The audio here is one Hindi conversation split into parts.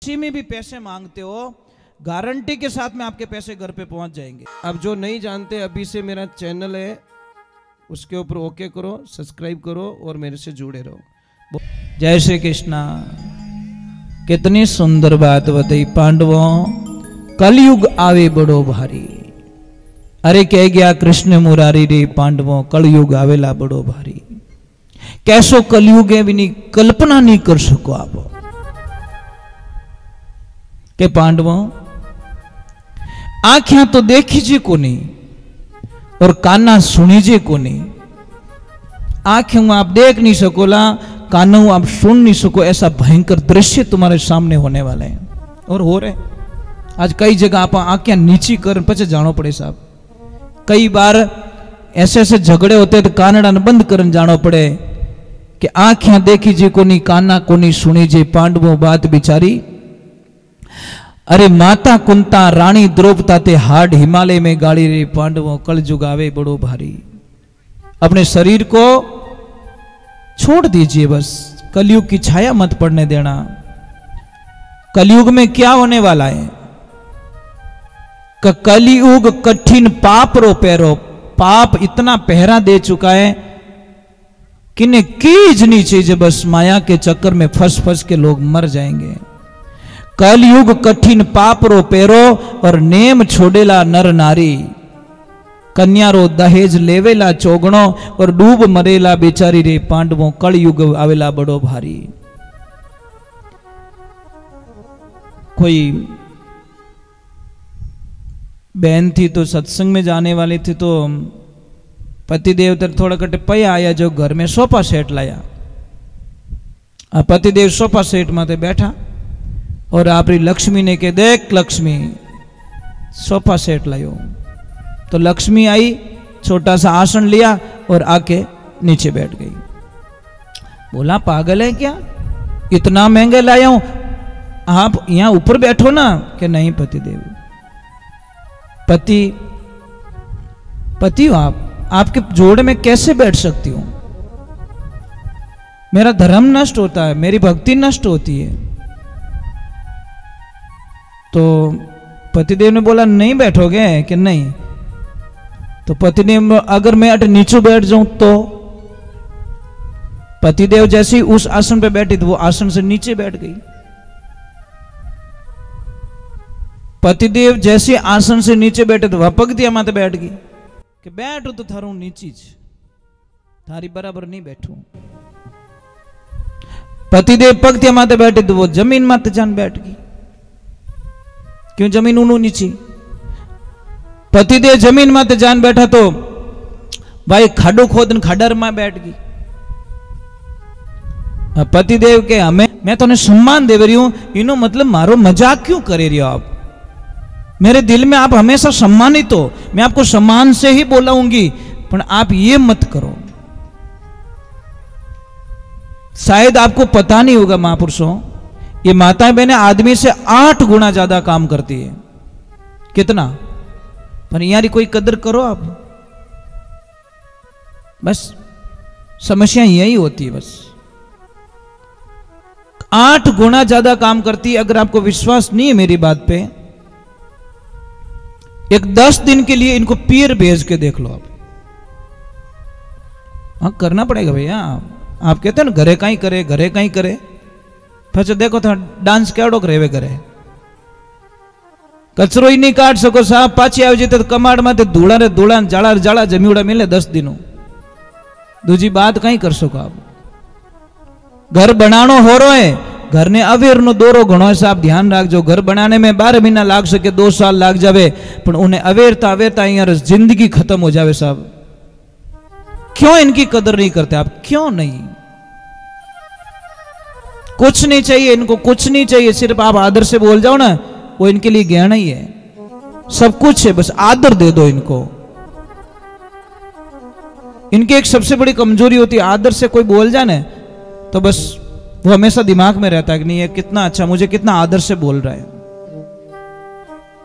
किसी में भी पैसे मांगते हो, गारंटी के साथ में आपके पैसे घर पे पहुंच जाएंगे। अब जो नहीं जानते, अभी से मेरा चैनल है, उसके ऊपर ओके करो, सब्सक्राइब करो और मेरे से जुड़े रहो। जय श्री कृष्णा। कितनी सुंदर बात बताई पांडवों, कलयुग आवे बड़ो भारी। अरे कह गया कृष्ण मुरारी रे पांडवों, कलयुग आवेला बड़ो भारी। कैसो कलयुग है भी कल्पना नहीं कर सको आप के पांडवों, आंखें तो देखीजे को नहीं और काना सुनीजे को नहीं। आंखें आप देख नहीं सकोला, कानों आप सुन नहीं सको, ऐसा भयंकर दृश्य तुम्हारे सामने होने वाले हैं और हो रहे। आज कई जगह आप आंखें नीची कर पचे जानो पड़े साहब। कई बार ऐसे ऐसे झगड़े होते तो कानड़ा बंद करन जानो पड़े कि आंखें देखी जी को नहीं, काना को नहीं सुनी जे। पांडवों बात बिचारी, अरे माता कुंता रानी द्रौपदा ते हाड हिमालय में गाड़ी रे पांडवों, कल जुगावे बड़ो भारी। अपने शरीर को छोड़ दीजिए, बस कलयुग की छाया मत पड़ने देना। कलयुग में क्या होने वाला है? कलयुग कठिन पाप रो पैरो। पाप इतना पहरा दे चुका है कि ने कीज नहीं चाहिए, बस माया के चक्कर में फंस फंस के लोग मर जाएंगे। कलयुग कठिन पाप रो पैरो और नेम छोड़ेला नर नारी। कन्या रो दहेज लेवेला चोगणो और डूब मरेला बेचारी रे पांडवों, कलयुग आवेला बड़ो भारी। कोई बहन थी तो सत्संग में जाने वाली थी, तो पतिदेव तर थोड़ा कटे पया आया जो घर में सोफा सेट लाया। पतिदेव सोफा सेट माते बैठा और आपरी लक्ष्मी ने के देख लक्ष्मी सोफा सेट लायो। तो लक्ष्मी आई, छोटा सा आसन लिया और आके नीचे बैठ गई। बोला पागल है क्या, इतना महंगा लाया हूं, आप यहां ऊपर बैठो ना। कि नहीं पतिदेव, पति हो आप, आपके जोड़ में कैसे बैठ सकती हूं? मेरा धर्म नष्ट होता है, मेरी भक्ति नष्ट होती है। तो पतिदेव ने बोला नहीं बैठोगे? कि नहीं। तो पतिदेव, अगर मैं अट नीचे बैठ जाऊं तो? पतिदेव जैसे ही उस आसन पे बैठी तो वो आसन से नीचे बैठ गई। पतिदेव जैसे आसन से नीचे बैठे तो वह पगतिया माते बैठ गई कि बैठू तो थारू नीची ज, थारी बराबर नहीं बैठू। पतिदेव पगतिया माते बैठे तो वो जमीन माते जान बैठ गई। क्यों जमीन उन्हों नीची? पतिदेव जमीन माते जान बैठा तो भाई खाडो खोदन खाडर में बैठ गई। पतिदेव के हमें, मैं तो सम्मान दे रही हूं, इनो मतलब मारो मजाक क्यों करे रही हो आप? मेरे दिल में आप हमेशा सम्मानित हो, मैं आपको सम्मान से ही बोलाऊंगी, पर आप ये मत करो। शायद आपको पता नहीं होगा महापुरुषों, ये माताएं बहनें आदमी से 8 गुना ज्यादा काम करती है। कितना? पर यार कोई कदर करो आप। बस समस्या यही होती है, बस 8 गुना ज्यादा काम करती है। अगर आपको विश्वास नहीं है मेरी बात पे, एक 10 दिन के लिए इनको पीर भेज के देख लो आप। हाँ करना पड़ेगा भैया। आप कहते हैं ना घरे कहीं करे, घरे कहीं करे, फिर देखो था डांस केड़ो करे घरे। कचरो ही नहीं काट सको साहब, पाछी आ जाते तो कमाड़ में धूड़ा रे धूड़ा, जाड़ा जाड़ा जमीड़ा मिले 10 दिनों। दूजी बात कहीं कर सको आप। घर बनानो हो रहा है, घर ने अवेर नो दौरो घणो है साहब, ध्यान रखो। घर बनाने में 12 महीना लाग सके, 2 साल लाग जावे, पर उन्हें अवेरता अवेरता यार जिंदगी खत्म हो जावे साहब। क्यों इनकी कदर नहीं करते आप? क्यों नहीं? कुछ नहीं चाहिए इनको, कुछ नहीं चाहिए, सिर्फ आप आदर से बोल जाओ ना, वो इनके लिए गहना ही है, सब कुछ है, बस आदर दे दो इनको। इनकी एक सबसे बड़ी कमजोरी होती है, आदर से कोई बोल जाए ना तो बस वो हमेशा दिमाग में रहता है कि नहीं ये कितना अच्छा, मुझे कितना आदर से बोल रहा है।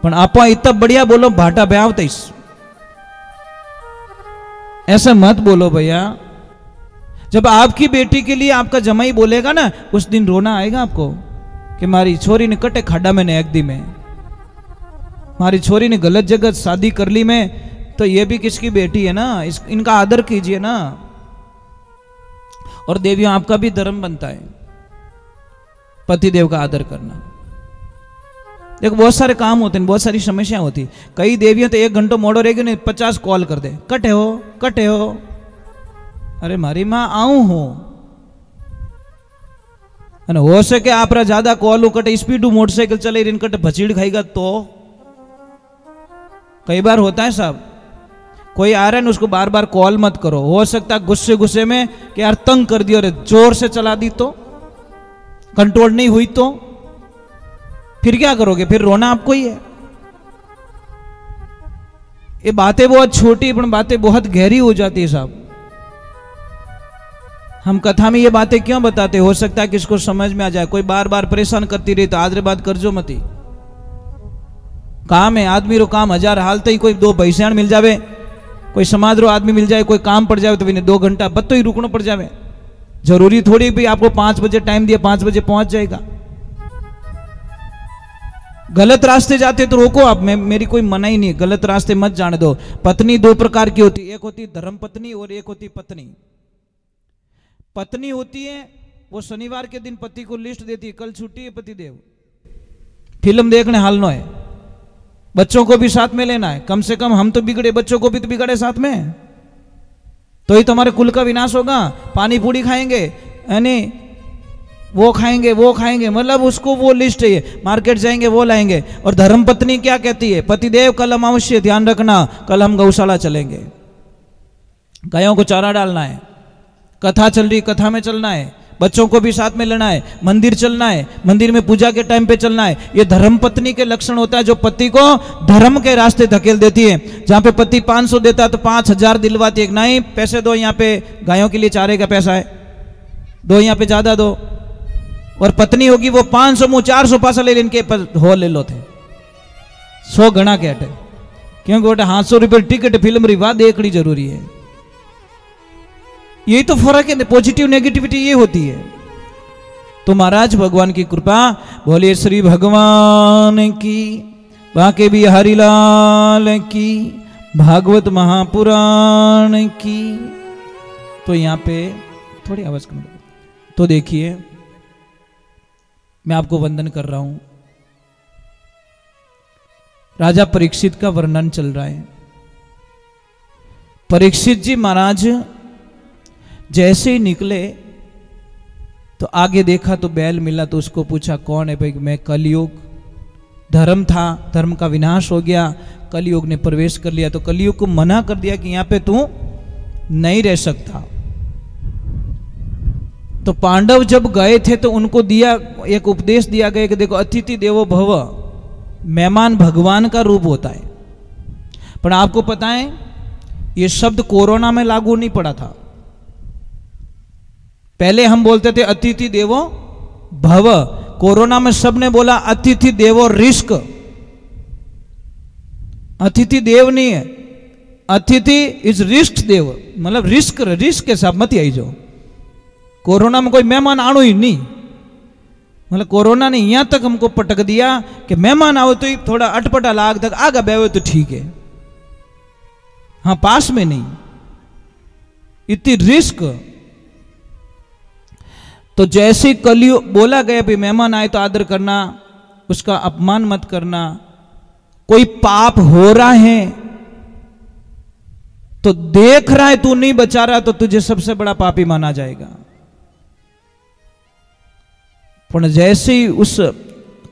पर आप इतना बढ़िया बोलो, भाटा ब्यावते ऐसा मत बोलो भैया। जब आपकी बेटी के लिए आपका जमाई बोलेगा ना, उस दिन रोना आएगा आपको कि मारी छोरी ने कटे खाडा में ने एक दी में, मारी छोरी ने गलत जगह शादी कर ली में, तो ये भी किसकी बेटी है ना, इनका आदर कीजिए ना। और देवियों आपका भी धर्म बनता है पति देव का आदर करना। देखो बहुत सारे काम होते हैं, बहुत सारी समस्या होती। कई देवियां तो 1 घंटा मोड़ो रहेगी नहीं 50 कॉल कर दे, कटे हो कटे हो। अरे मारी मां आऊं हो हो सके आप ज्यादा कॉल कटे स्पीड मोटरसाइकिल चले इन कटे भचीड़ खाएगा तो। कई बार होता है साहब, कोई आ रहा है ना उसको बार बार कॉल मत करो। हो सकता है गुस्से गुस्से में कि यार तंग कर दिया, अरे जोर से चला दी तो, कंट्रोल नहीं हुई तो फिर क्या करोगे, फिर रोना आपको ही है। ये बातें बहुत छोटी पर बातें बहुत गहरी हो जाती है साहब। हम कथा में ये बातें क्यों बताते, हो सकता है किसको समझ में आ जाए। कोई बार बार परेशान करती रही तो आदरे बात करजो मती। काम है आदमी रो काम 1000 हाल ही कोई 2 पैसा मिल जावे, कोई समाज रो आदमी मिल जाए, कोई काम पड़ जाए तो इन्हें 2 घंटा बत्तो ही रुकना पड़ जावे। जरूरी थोड़ी भी आपको 5 बजे टाइम दिया 5 बजे पहुंच जाएगा। गलत रास्ते जाते तो रोको आप, मेरी कोई मना ही नहीं, गलत रास्ते मत जाने दो। पत्नी 2 प्रकार की होती, एक होती धर्म पत्नी और एक होती पत्नी। पत्नी होती है वो शनिवार के दिन पति को लिस्ट देती है, कल छुट्टी है पति देव, फिल्म देखने हालनो है, बच्चों को भी साथ में लेना है। कम से कम हम तो बिगड़े, बच्चों को भी तो बिगड़े साथ में, तो ही तुम्हारे कुल का विनाश होगा। पानी पूरी खाएंगे यानी वो खाएंगे वो खाएंगे, मतलब उसको वो लिस्ट है, मार्केट जाएंगे वो लाएंगे। और धर्म पत्नी क्या कहती है, पतिदेव कल हम अवश्य ध्यान रखना, कल हम गौशाला चलेंगे, गायों को चारा डालना है, कथा चल रही कथा में चलना है, बच्चों को भी साथ में लेना है, मंदिर चलना है, मंदिर में पूजा के टाइम पे चलना है। ये धर्म पत्नी के लक्षण होता है जो पति को धर्म के रास्ते धकेल देती है। जहां पे पति 500 देता तो 5000 दिलवाती है, नहीं पैसे दो, यहाँ पे गायों के लिए चारे का पैसा है, दो यहाँ पे ज्यादा दो। और पत्नी होगी वो 500 मुँह 400 पासा ले इनके हो ले लो थे 100 गणा के हटे, क्योंकि बेटा 500 रुपये टिकट फिल्म रिवा देखनी जरूरी है। यही तो फर्क है, पॉजिटिव नेगेटिविटी ये होती है। तो महाराज भगवान की कृपा, बोलिए श्री भगवान की, बाके भी हरिलाल की, भागवत महापुराण की। तो यहां पे थोड़ी आवाज कम, तो देखिए मैं आपको वंदन कर रहा हूं। राजा परीक्षित का वर्णन चल रहा है। परीक्षित जी महाराज जैसे ही निकले तो आगे देखा तो बैल मिला, तो उसको पूछा कौन है भाई, मैं कलयुग, धर्म था, धर्म का विनाश हो गया, कलयुग ने प्रवेश कर लिया। तो कलयुग को मना कर दिया कि यहां पे तू नहीं रह सकता। तो पांडव जब गए थे तो उनको दिया एक उपदेश दिया गया कि देखो अतिथि देवो भव, मेहमान भगवान का रूप होता है। पर आपको पता है ये शब्द कोरोना में लागू नहीं पड़ा था। पहले हम बोलते थे अतिथि देवो भव, कोरोना में सबने बोला अतिथि देवो रिस्क। अतिथि देव नहीं है, अतिथि इज रिस्क देव, मतलब रिस्क, रिस्क के साथ मत आई जो। कोरोना में कोई मेहमान आनो ही नहीं, मतलब कोरोना ने यहां तक हमको पटक दिया कि मेहमान आओ तो थोड़ा अटपटा लाग तक आगा बैठो तो ठीक है, हाँ पास में नहीं, इतनी रिस्क। तो जैसे कलयुग बोला गया भी मेहमान आए तो आदर करना, उसका अपमान मत करना। कोई पाप हो रहा है तो देख रहा है तू नहीं बचा रहा तो तुझे सबसे बड़ा पापी माना जाएगा। पर जैसे ही उस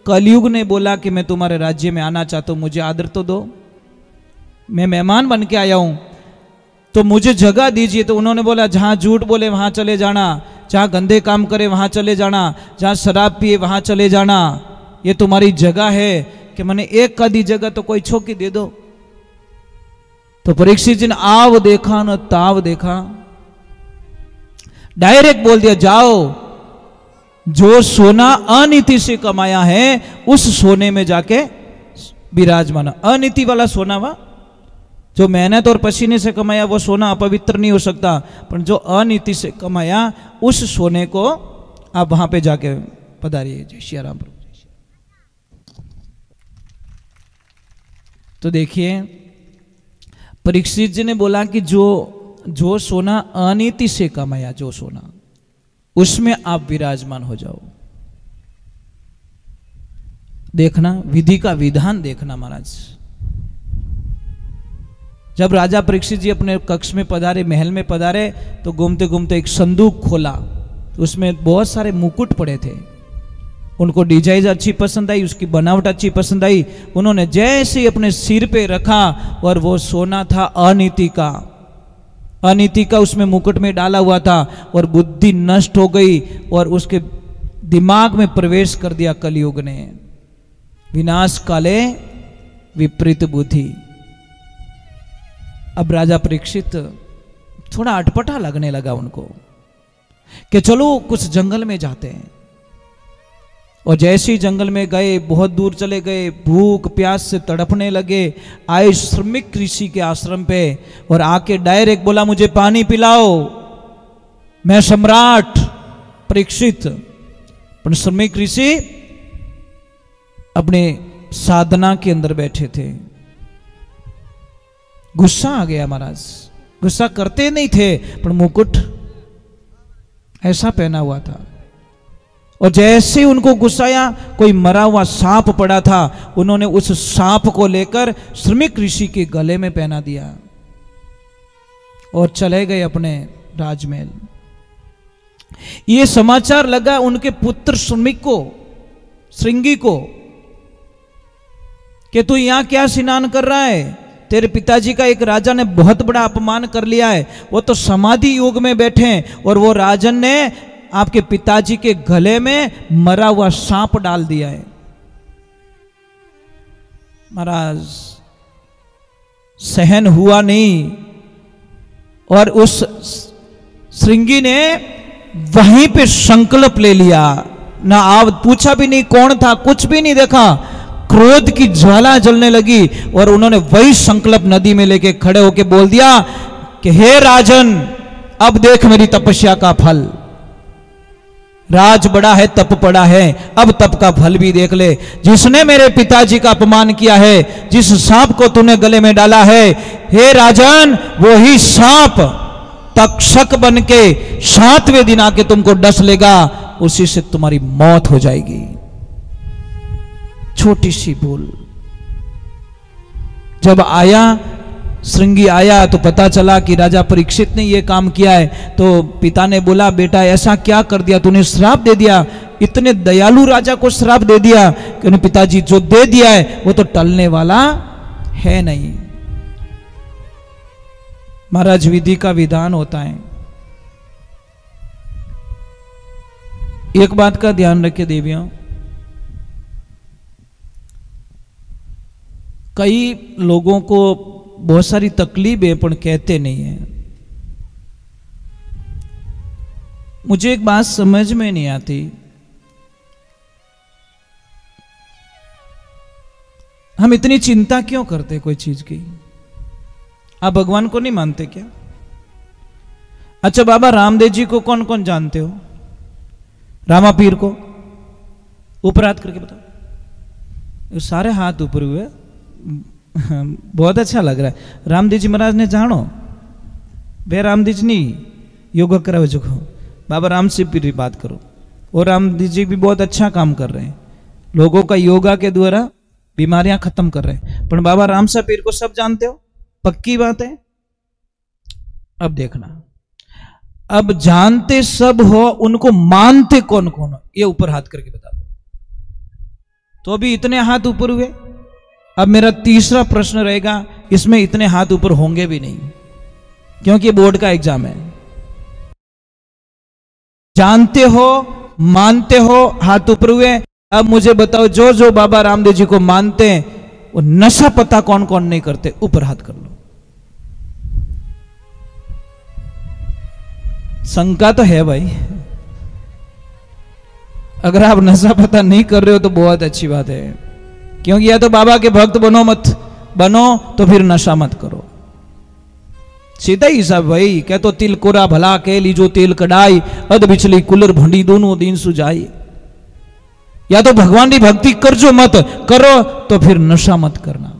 कलयुग ने बोला कि मैं तुम्हारे राज्य में आना चाहता हूं, मुझे आदर तो दो, मैं मेहमान बन के आया हूं तो मुझे जगह दीजिए। तो उन्होंने बोला जहां झूठ बोले वहां चले जाना, जहां गंदे काम करे वहां चले जाना, जहां शराब पिए वहां चले जाना, ये तुम्हारी जगह है। कि मैंने एक का दी जगह तो कोई छोकी दे दो। तो परीक्षित जी ने आव देखा न ताव देखा, डायरेक्ट बोल दिया जाओ, जो सोना अनीति से कमाया है उस सोने में जाके विराजमान। अनीति वाला सोना वा, जो मेहनत और पसीने से कमाया वो सोना अपवित्र नहीं हो सकता, पर जो अनीति से कमाया उस सोने को आप वहां पे जाके पधारिए। जय श्री राम प्रभु। तो देखिए परीक्षित जी ने बोला कि जो सोना अनीति से कमाया, जो सोना, उसमें आप विराजमान हो जाओ। देखना विधि का विधान देखना महाराज। जब राजा परीक्षित जी अपने कक्ष में पधारे, महल में पधारे, तो घूमते घूमते एक संदूक खोला, उसमें बहुत सारे मुकुट पड़े थे। उनको डिजाइन अच्छी पसंद आई, उसकी बनावट अच्छी पसंद आई। उन्होंने जैसे ही अपने सिर पे रखा और वो सोना था अनीति का, अनीति का उसमें मुकुट में डाला हुआ था, और बुद्धि नष्ट हो गई और उसके दिमाग में प्रवेश कर दिया कलयुग ने। विनाश काले विपरीत बुद्धि। अब राजा परीक्षित थोड़ा अटपटा लगने लगा उनको कि चलो कुछ जंगल में जाते हैं। और जैसे ही जंगल में गए, बहुत दूर चले गए, भूख प्यास से तड़पने लगे, आए श्रमिक ऋषि के आश्रम पे और आके डायरेक्ट बोला मुझे पानी पिलाओ, मैं सम्राट परीक्षित। पर श्रमिक ऋषि अपने साधना के अंदर बैठे थे। गुस्सा आ गया महाराज। गुस्सा करते नहीं थे, पर मुकुट ऐसा पहना हुआ था। और जैसे उनको गुस्सा आया, कोई मरा हुआ सांप पड़ा था, उन्होंने उस सांप को लेकर श्रमिक ऋषि के गले में पहना दिया और चले गए अपने राजमहल। ये समाचार लगा उनके पुत्र श्रमिक को, श्रृंगी को, कि तू यहां क्या स्नान कर रहा है? तेरे पिताजी का एक राजा ने बहुत बड़ा अपमान कर लिया है। वो तो समाधि युग में बैठे और वो राजन ने आपके पिताजी के गले में मरा हुआ सांप डाल दिया है। महाराज सहन हुआ नहीं, और उस श्रृंगी ने वहीं पे संकल्प ले लिया। ना आप पूछा भी नहीं कौन था, कुछ भी नहीं देखा। क्रोध की ज्वाला जलने लगी और उन्होंने वही संकल्प नदी में लेके खड़े होके बोल दिया कि हे राजन, अब देख मेरी तपस्या का फल। राज बड़ा है, तप पड़ा है, अब तप का फल भी देख ले। जिसने मेरे पिताजी का अपमान किया है, जिस सांप को तूने गले में डाला है, हे राजन, वो ही सांप तक्षक बन के 7वें दिन आके तुमको डस लेगा, उसी से तुम्हारी मौत हो जाएगी। छोटी सी भूल। जब आया श्रृंगी आया तो पता चला कि राजा परीक्षित ने यह काम किया है। तो पिता ने बोला बेटा ऐसा क्या कर दिया तूने, श्राप दे दिया। इतने दयालु राजा को श्राप दे दिया कि पिताजी जो दे दिया है वो तो टलने वाला है नहीं। महाराज विधि का विधान होता है। एक बात का ध्यान रखे देवियों, कई लोगों को बहुत सारी तकलीफ है पर कहते नहीं है। मुझे एक बात समझ में नहीं आती, हम इतनी चिंता क्यों करते कोई चीज की? आप भगवान को नहीं मानते क्या? अच्छा बाबा रामदेव जी को कौन कौन जानते हो? रामा पीर को ऊपर हाथ करके बताओ। सारे हाथ ऊपर हुए, बहुत अच्छा लग रहा है। रामदेव जी महाराज ने जानो बे रामदेव जी नहीं योगा करावे जो बाबा राम से पीर बात करो। और रामदेव जी भी बहुत अच्छा काम कर रहे हैं, लोगों का योगा के द्वारा बीमारियां खत्म कर रहे हैं। पर बाबा राम सा पीर को सब जानते हो, पक्की बात है। अब देखना, अब जानते सब हो, उनको मानते कौन कौन हो? ये ऊपर हाथ करके बता दो। तो अभी इतने हाथ ऊपर हुए। अब मेरा तीसरा प्रश्न रहेगा, इसमें इतने हाथ ऊपर होंगे भी नहीं क्योंकि बोर्ड का एग्जाम है। जानते हो, मानते हो, हाथ ऊपर हुए। अब मुझे बताओ, जो जो बाबा रामदेव जी को मानते हैं वो नशा पता कौन कौन नहीं करते? ऊपर हाथ कर लो। शंका तो है भाई। अगर आप नशा पता नहीं कर रहे हो तो बहुत अच्छी बात है, क्योंकि या तो बाबा के भक्त बनो, मत बनो तो फिर नशा मत करो। सीधा ही सब भाई। कह तो तिल कोरा भला के लीजो तेल कढ़ाई, अध बिचली कुलर भंडी दोनों दिन सुझाई। या तो भगवान की भक्ति कर जो मत करो तो फिर नशा मत करना।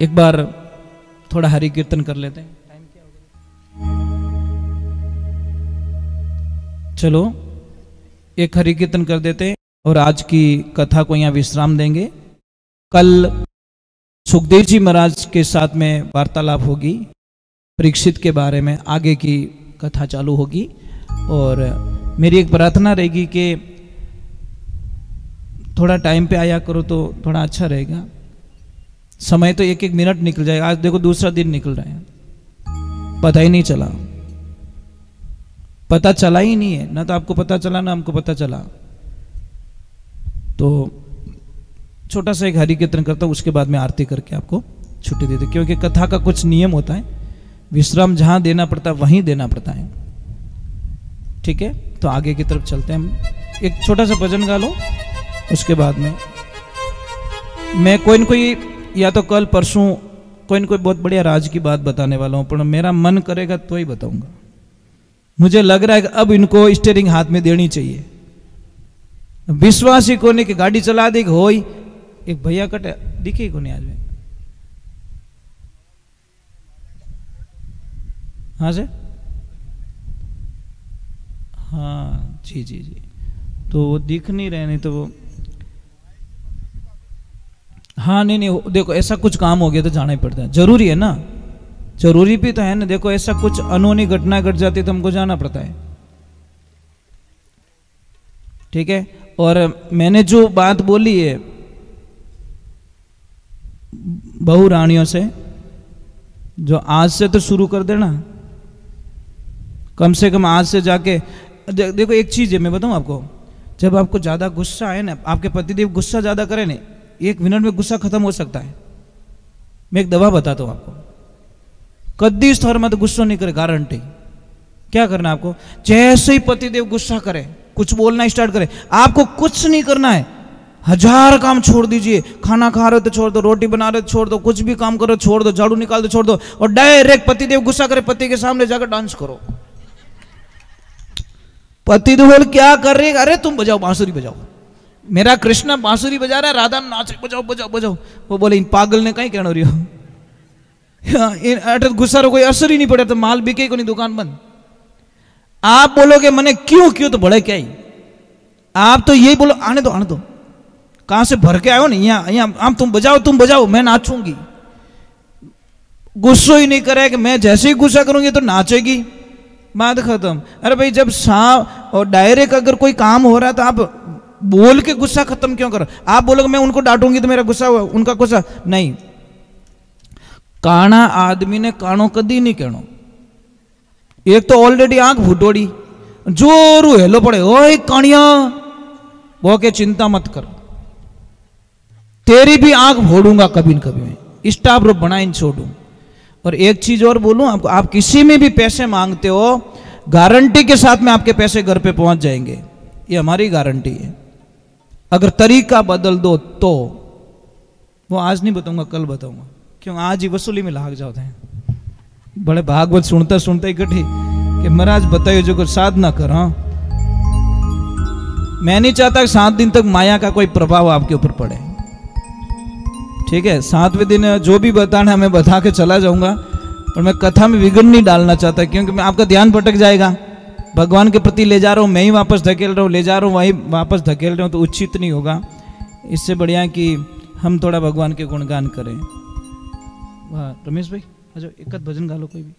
एक बार थोड़ा हरि कीर्तन कर लेते हैं। टाइम क्या हो गया? चलो एक हरि कीर्तन कर देते हैं और आज की कथा को यहाँ विश्राम देंगे। कल सुखदेव जी महाराज के साथ में वार्तालाप होगी, परीक्षित के बारे में आगे की कथा चालू होगी। और मेरी एक प्रार्थना रहेगी कि थोड़ा टाइम पे आया करो तो थोड़ा अच्छा रहेगा। समय तो एक एक मिनट निकल जाएगा। आज देखो दूसरा दिन निकल रहा है, पता ही नहीं चला, पता चला ही नहीं है। ना तो आपको पता चला ना हमको पता चला। तो छोटा सा एक हरि कीर्तन करता हूं, उसके बाद में आरती करके आपको छुट्टी देते, क्योंकि कथा का कुछ नियम होता है, विश्राम जहां देना पड़ता है वहीं देना पड़ता है। ठीक है, तो आगे की तरफ चलते हैं हम। एक छोटा सा भजन गा लो, उसके बाद में मैं कोई न कोई या तो कल परसों कोई न कोई बहुत बढ़िया राज की बात बताने वाला हूं, पर मेरा मन करेगा तो ही बताऊंगा। मुझे लग रहा है कि अब इनको स्टीयरिंग हाथ में देनी चाहिए। विश्वास ही कोने की गाड़ी चला दी हो ही। एक भैया कटे दिखे को नहीं आज में। हाँ से हाँ जी जी जी, तो वो दिख नहीं रहे, नहीं तो वो हाँ नहीं देखो ऐसा कुछ काम हो गया तो जाना ही पड़ता है, जरूरी है ना, जरूरी भी तो है ना। देखो ऐसा कुछ अनहोनी घटना घट जाती है तो हमको जाना पड़ता है। ठीक है, और मैंने जो बात बोली है बहु रानियों से, जो आज से तो शुरू कर देना, कम से कम आज से जाके देखो। एक चीज है मैं बताऊं आपको, जब आपको ज्यादा गुस्सा आए ना, आपके पतिदेव गुस्सा ज्यादा करें ना, 1 मिनट में गुस्सा खत्म हो सकता है। मैं एक दवा बताता हूं आपको, कद्दी स्तर में तो गुस्सा नहीं करे, गारंटी। क्या करना है आपको, जैसे ही पतिदेव गुस्सा करे, कुछ बोलना स्टार्ट करे, आपको कुछ नहीं करना है, 1000 काम छोड़ दीजिए। खाना खा रहे हो तो छोड़ दो, रोटी बना रहे हो छोड़ दो, कुछ भी काम करो छोड़ दो, झाड़ू निकाल दो छोड़ दो, और डायरेक्ट पतिदेव गुस्सा करे, पति के सामने जाकर डांस करो। पतिदेव बोल क्या कर रही है, अरे तुम बजाओ बांसुरी बजाओ, मेरा कृष्णा बांसुरी बजा रहा है, राधा नाच रही, बजाओ बजाओ बजाओ। वो बोले इन पागल ने कहीं कहना रही हो, गुस्सा रो कोई असर ही नहीं पड़े तो माल बिके को नहीं, दुकान बंद। आप बोलोगे मैंने क्यों क्यों तो बड़े क्या ही, आप तो यही बोलो आने दो, कहां से भर के आयो ना, यहाँ तुम बजाओ मैं नाचूंगी। गुस्सा ही नहीं करे कि मैं जैसे ही गुस्सा करूंगी तो नाचेगी, बात खत्म। अरे भाई जब सांप और डायरेक्ट अगर कोई काम हो रहा है तो आप बोल के गुस्सा खत्म क्यों करो। आप बोलोगे मैं उनको डांटूंगी तो मेरा गुस्सा हुआ, उनका गुस्सा नहीं। काना आदमी ने कानो कदी नहीं कहनो। एक तो ऑलरेडी आंख फुटोड़ी, जोरू हेलो पड़े, ओए कानिया वो के चिंता मत कर, तेरी भी आंख फोड़ूंगा कभी न कभी, मैं स्टाफ रूप बनाई छोड़ू। और एक चीज और बोलूं आपको, आप किसी में भी पैसे मांगते हो, गारंटी के साथ में आपके पैसे घर पे पहुंच जाएंगे, ये हमारी गारंटी है। अगर तरीका बदल दो तो, वो आज नहीं बताऊंगा कल बताऊंगा, क्यों आज ही वसूली में लाग जाते हैं। बड़े भागवत सुनता सुनता इकट्ठी कि महाराज बताइए जो कुछ साधना कर। हाँ मैं नहीं चाहता कि 7 दिन तक माया का कोई प्रभाव आपके ऊपर पड़े। ठीक है, 7वें दिन जो भी बताना है मैं बता के चला जाऊंगा, और मैं कथा में विघ्न नहीं डालना चाहता, क्योंकि मैं आपका ध्यान भटक जाएगा। भगवान के प्रति ले जा रहा हूँ, मैं ही वापस धकेल रहा हूँ, ले जा रहा हूँ वही वापस धकेल रहा हूँ, तो उचित नहीं होगा। इससे बढ़िया है कि हम थोड़ा भगवान के गुणगान करें। वाह रमेश भाई, अच्छा एक भजन गा लो कोई भी।